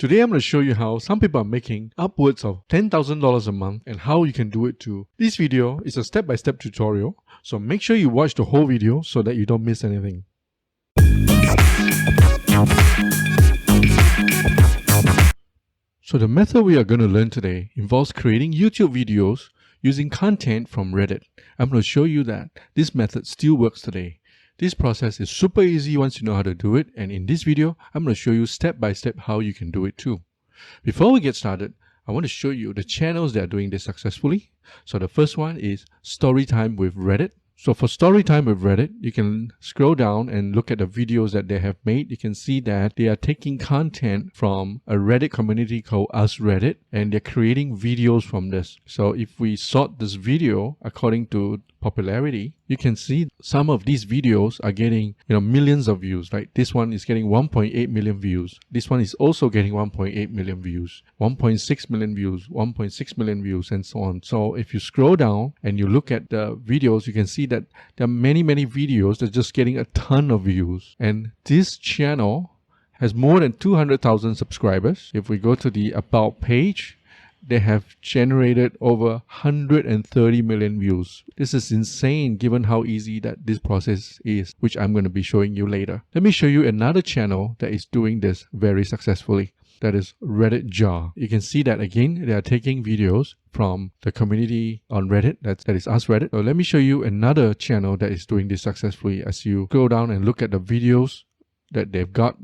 Today I'm going to show you how some people are making upwards of $10,000 a month and how you can do it too. This video is a step-by-step tutorial, so make sure you watch the whole video so that you don't miss anything. So the method we are going to learn today involves creating YouTube videos using content from Reddit. I'm going to show you that this method still works today. This process is super easy once you know how to do it, and in this video, I'm going to show you step by step how you can do it too. Before we get started, I want to show you the channels that are doing this successfully. So the first one is Storytime with Reddit. So for Storytime with Reddit, you can scroll down and look at the videos that they have made. You can see that they are taking content from a Reddit community called Us Reddit, and they're creating videos from this. So if we sort this video according to popularity, you can see some of these videos are getting millions of views, right? This one is getting 1.8 million views. This one is also getting 1.8 million views, 1.6 million views, 1.6 million views, and so on. So if you scroll down and you look at the videos, you can see that there are many videos that are just getting a ton of views. And this channel has more than 200,000 subscribers. If we go to the About page, they have generated over 130 million views. This is insane given how easy that this process is, which I'm going to be showing you later. Let me show you another channel that is doing this very successfully. That is Reddit Jar. You can see that again, they are taking videos from the community on Reddit, that is Us Reddit. So let me show you another channel that is doing this successfully. As you go down and look at the videos that they've got,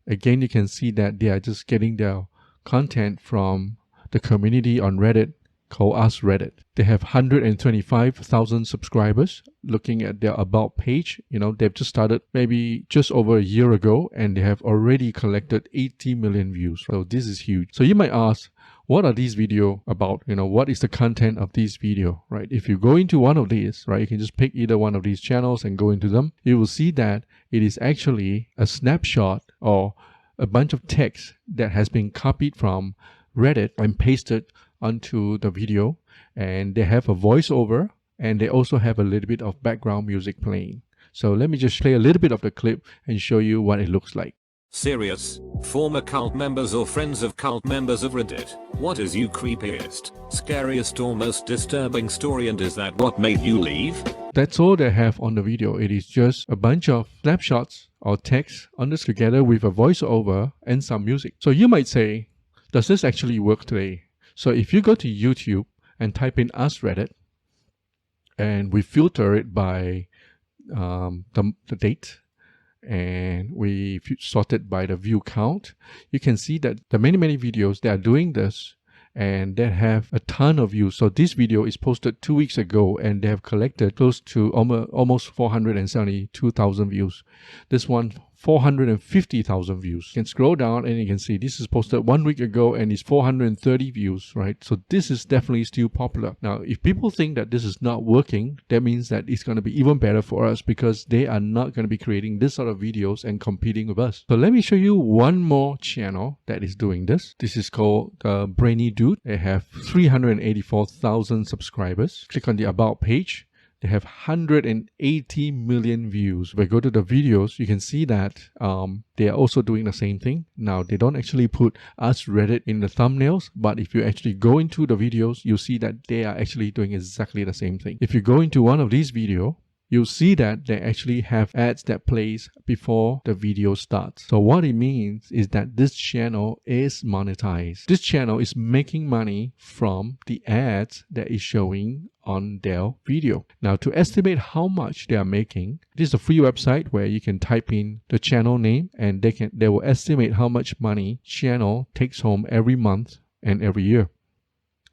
again, you can see that they are just getting their content from the community on Reddit called Us Reddit. They have 125,000 subscribers. Looking at their About page, they've just started maybe just over a year ago, and they have already collected 80 million views. So this is huge. So you might ask, what are these videos about? What is the content of these video, right? If you go into one of these, right, you can just pick either one of these channels and go into them. You will see that it is actually a snapshot or a bunch of text that has been copied from Reddit and pasted onto the video, and they have a voiceover, and they also have a little bit of background music playing. So let me just play a little bit of the clip and show you what it looks like. Serious, former cult members or friends of cult members of Reddit, what is your creepiest, scariest or most disturbing story, and is that what made you leave? That's all they have on the video. It is just a bunch of snapshots or text on this together with a voiceover and some music. So you might say, does this actually work today? So if you go to YouTube and type in Us Reddit, and we filter it by the date, and we sort it by the view count, you can see that the many videos that are doing this and that have a ton of views. So this video is posted 2 weeks ago, and they have collected close to almost 472,000 views. This one, 450,000 views. You can scroll down and you can see this is posted 1 week ago and it's 430 views, right? So this is definitely still popular. Now, if people think that this is not working, that means that it's going to be even better for us, because they are not going to be creating this sort of videos and competing with us. So let me show you one more channel that is doing this. This is called Brainy Dude. They have 384,000 subscribers. Click on the About page. They have 180 million views. If I go to the videos, you can see that they are also doing the same thing. Now, they don't actually put Us Reddit in the thumbnails, but if you actually go into the videos, you'll see that they are actually doing exactly the same thing. If you go into one of these videos, you'll see that they actually have ads that plays before the video starts. So what it means is that this channel is monetized. This channel is making money from the ads that is showing on their video. Now, to estimate how much they are making, this is a free website where you can type in the channel name, and they will estimate how much money channel takes home every month and every year.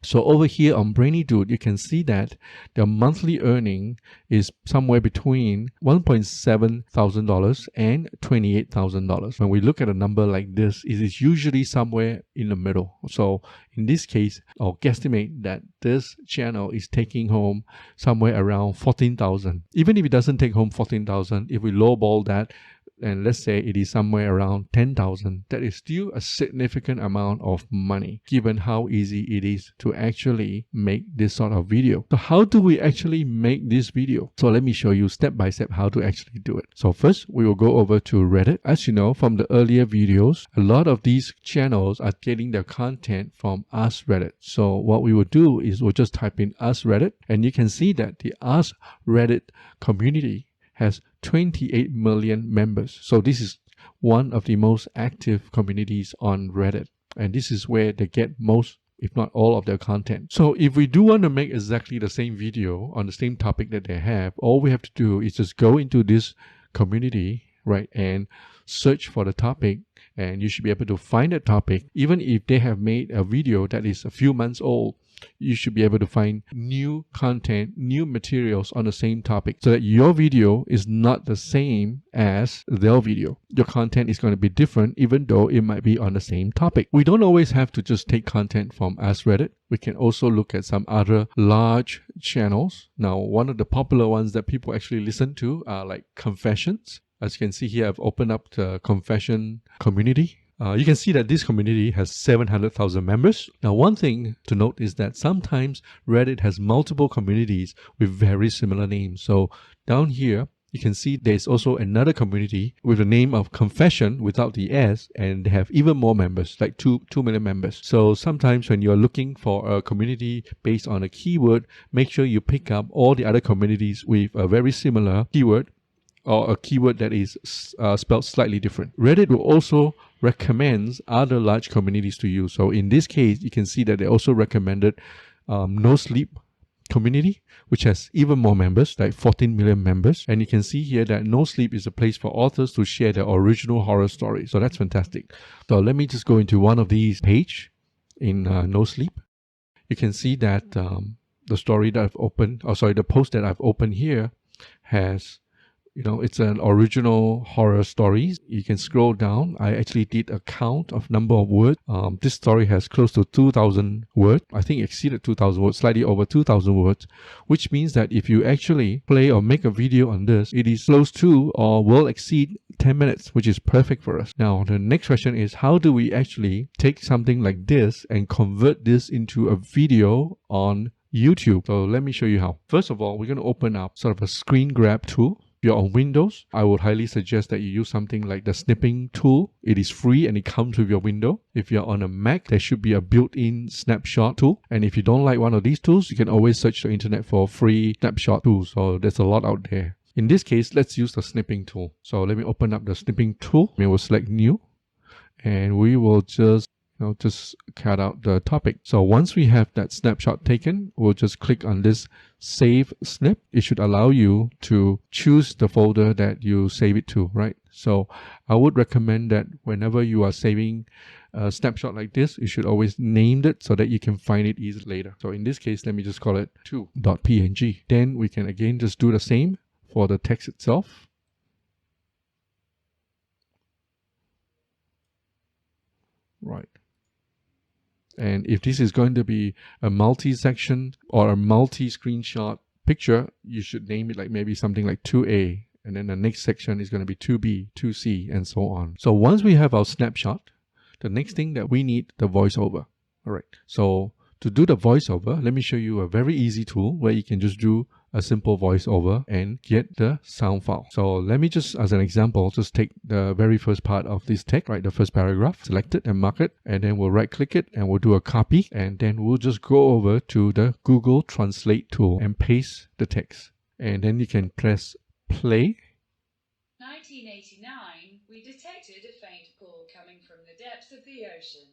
So over here on Brainy Dude, you can see that their monthly earning is somewhere between $1,700 and $28,000. When we look at a number like this, it is usually somewhere in the middle. So in this case, I'll guesstimate that this channel is taking home somewhere around $14,000. Even if it doesn't take home $14,000, if we lowball that, and let's say it is somewhere around 10,000, that is still a significant amount of money given how easy it is to actually make this sort of video. So how do we actually make this video? So let me show you step by step how to actually do it. So first we will go over to Reddit. As you know from the earlier videos, a lot of these channels are getting their content from Ask Reddit. So what we will do is we'll just type in Ask Reddit, and you can see that the Ask Reddit community has 28 million members. So this is one of the most active communities on Reddit, and this is where they get most, if not all, of their content. So if we do want to make exactly the same video on the same topic that they have, all we have to do is just go into this community, right, and search for the topic, and you should be able to find a topic. Even if they have made a video that is a few months old, you should be able to find new content, new materials on the same topic, so that your video is not the same as their video. Your content is going to be different even though it might be on the same topic. We don't always have to just take content from Ask Reddit. We can also look at some other large channels. Now, one of the popular ones that people actually listen to are like Confessions. As you can see here, I've opened up the Confession community. You can see that this community has 700,000 members. Now, one thing to note is that sometimes Reddit has multiple communities with very similar names. So down here, you can see there's also another community with the name of Confession without the S, and they have even more members, like 2 million members. So sometimes when you're looking for a community based on a keyword, make sure you pick up all the other communities with a very similar keyword, or a keyword that is spelled slightly different. Reddit will also recommend other large communities to you. So in this case, you can see that they also recommended No Sleep community, which has even more members, like 14 million members. And you can see here that No Sleep is a place for authors to share their original horror stories. So that's fantastic. So let me just go into one of these page in No Sleep. You can see that the story that I've opened, the post that I've opened here has, it's an original horror story. You can scroll down. I actually did a count of number of words. This story has close to 2,000 words. I think it exceeded 2,000 words, slightly over 2,000 words, which means that if you actually play or make a video on this, it is close to or will exceed 10 minutes, which is perfect for us. Now, the next question is, how do we actually take something like this and convert this into a video on YouTube? So let me show you how. First of all, we're going to open up sort of a screen grab tool. If you're on Windows, I would highly suggest that you use something like the snipping tool. It is free and it comes with your window. If you're on a Mac, there should be a built-in snapshot tool. And if you don't like one of these tools, you can always search the internet for free snapshot tools. So there's a lot out there. In this case, let's use the snipping tool. So let me open up the snipping tool. We will select New, and we will just cut out the topic. So once we have that snapshot taken, we'll just click on this Save Snip. It should allow you to choose the folder that you save it to, right? So I would recommend that whenever you are saving a snapshot like this, you should always name it so that you can find it easily later. So in this case, let me just call it 2.png. Then we can again just do the same for the text itself. Right. And if this is going to be a multi-section or a multi-screenshot picture, you should name it like maybe something like 2A. And then the next section is going to be 2B, 2C, and so on. So once we have our snapshot, the next thing that we need, the voiceover. All right. So to do the voiceover, let me show you a very easy tool where you can just do a simple voiceover and get the sound file. So let me just, as an example, just take the very first part of this text, right? The first paragraph, select it and mark it, and then we'll right click it and we'll do a copy, and then we'll just go over to the Google Translate tool and paste the text. And then you can press play. 1989, we detected a faint pull coming from the depths of the ocean.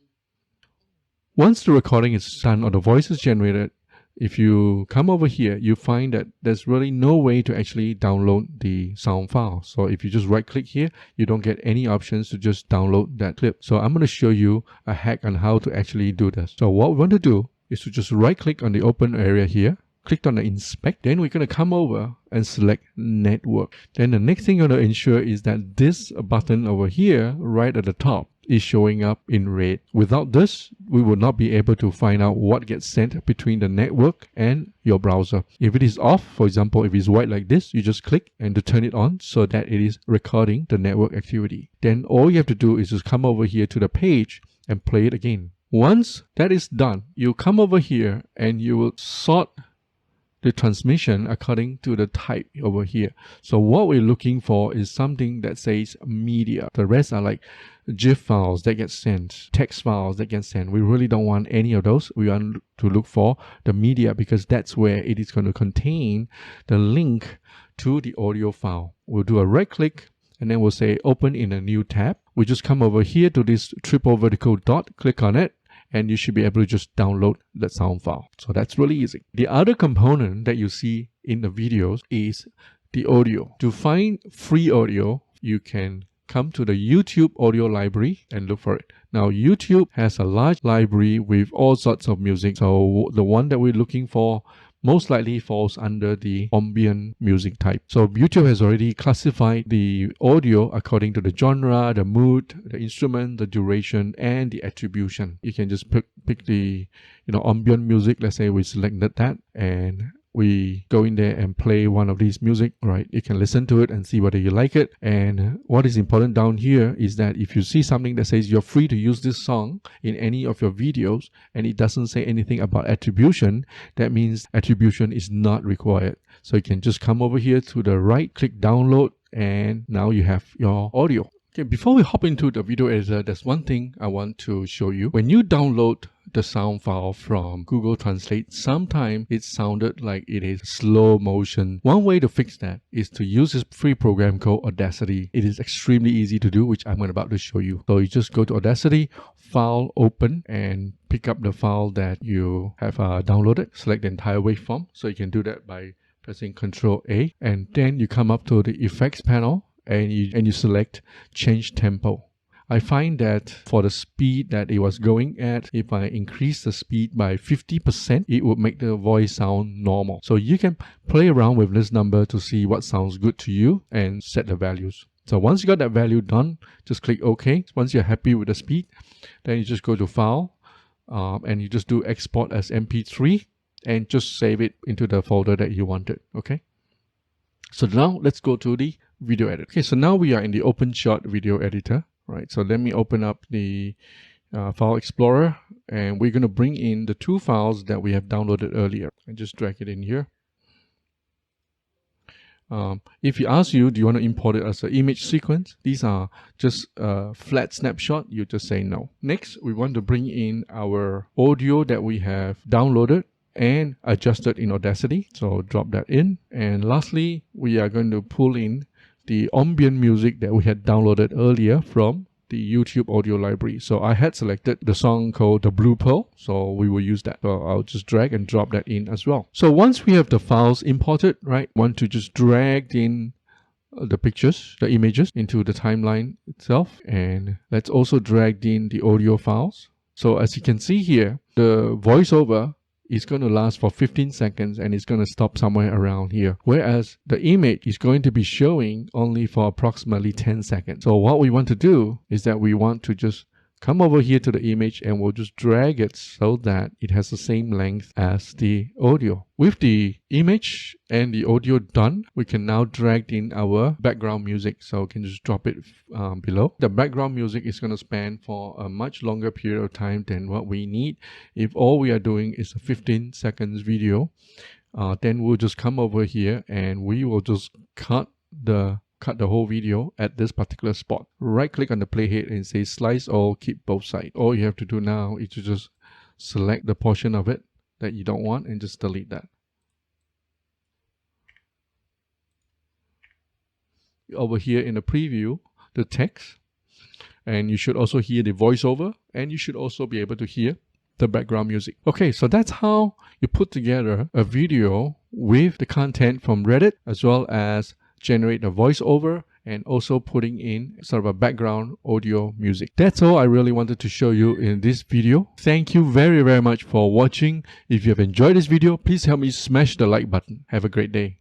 Once the recording is done or the voice is generated, if you come over here, you find that there's really no way to actually download the sound file. So if you just right click here, you don't get any options to just download that clip. So I'm going to show you a hack on how to actually do this. So what we want to do is to just right click on the open area here, click on the inspect, then we're going to come over and select network. Then the next thing you want to ensure is that this button over here, right at the top, is showing up in red. Without this, we will not be able to find out what gets sent between the network and your browser. If it is off, for example, if it's white like this, you just click and to turn it on so that it is recording the network activity. Then all you have to do is just come over here to the page and play it again. Once that is done, you come over here and you will sort the transmission according to the type over here. So what we're looking for is something that says media. The rest are like GIF files that get sent, text files that get sent. We really don't want any of those. We want to look for the media because that's where it is going to contain the link to the audio file. We'll do a right click and then we'll say open in a new tab. We just come over here to this triple vertical dot, click on it, and you should be able to just download the sound file. So that's really easy. The other component that you see in the videos is the audio. To find free audio, you can come to the YouTube audio library and look for it. Now, YouTube has a large library with all sorts of music. So the one that we're looking for most likely falls under the ambient music type. So YouTube has already classified the audio according to the genre, the mood, the instrument, the duration, and the attribution. You can just pick the ambient music. Let's say we selected that and we go in there and play one of these music, right? You can listen to it and see whether you like it. And what is important down here is that if you see something that says you're free to use this song in any of your videos and it doesn't say anything about attribution, that means attribution is not required. So you can just come over here to the right, click download, and now you have your audio. Okay, before we hop into the video editor, there's one thing I want to show you. When you download the sound file from Google Translate, sometimes it sounded like it is slow motion. One way to fix that is to use this free program called Audacity. It is extremely easy to do, which I'm about to show you. So you just go to Audacity, File, Open, and pick up the file that you have downloaded. Select the entire waveform. So you can do that by pressing Ctrl A, and then you come up to the effects panel and you select change tempo. I find that for the speed that it was going at, if I increase the speed by 50%, it would make the voice sound normal. So you can play around with this number to see what sounds good to you and set the values. So once you got that value done, just click OK. Once you're happy with the speed, then you just go to File and you just do Export as MP3 and just save it into the folder that you wanted. Okay. So now let's go to the video editor. Okay, so now we are in the OpenShot video editor. Right, so let me open up the File Explorer and we're going to bring in the two files that we have downloaded earlier and just drag it in here. If he asks you, do you want to import it as an image sequence? These are just a flat snapshot. You just say no. Next, we want to bring in our audio that we have downloaded and adjusted in Audacity. So drop that in. And lastly, we are going to pull in the ambient music that we had downloaded earlier from the YouTube audio library. So I had selected the song called The Blue Pearl, so we will use that. So I'll just drag and drop that in as well. So once we have the files imported, right, want to just drag in the pictures, the images into the timeline itself. And let's also drag in the audio files. So as you can see here, the voiceover is going to last for 15 seconds and it's going to stop somewhere around here. Whereas the image is going to be showing only for approximately 10 seconds. So what we want to do is that we want to just come over here to the image and we'll just drag it so that it has the same length as the audio. With the image and the audio done, we can now drag in our background music. So we can just drop it below. The background music is going to span for a much longer period of time than what we need. If all we are doing is a 15 seconds video, then we'll just come over here and we will just cut the whole video at this particular spot. Right click on the playhead and say slice all, keep both sides. All you have to do now is to just select the portion of it that you don't want and just delete that. Over here in the preview, the text, and you should also hear the voiceover, and you should also be able to hear the background music. Okay, so that's how you put together a video with the content from Reddit, as well as generate a voiceover and also putting in sort of a background audio music. That's all I really wanted to show you in this video. Thank you very much for watching. If you have enjoyed this video, please help me smash the like button. Have a great day.